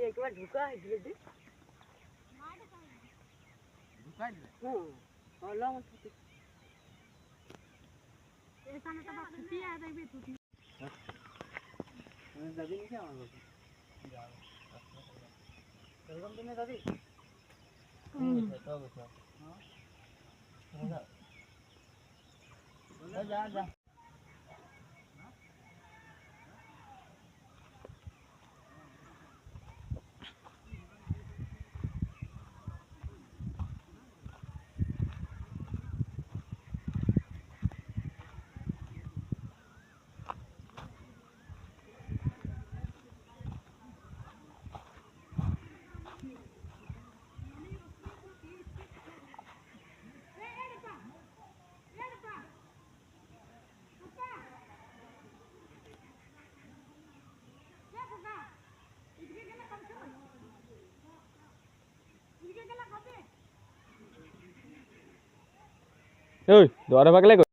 एक बार ढुका है धीरे धीरे ढुका है हां और लॉन्ग छुट्टी ऐसा ना तब छुट्टी आ जाएगी छुट्टी दादी नहीं क्या मांगो चलम तुम्हें दादी तो हां जा जा ओय द्वारा भागले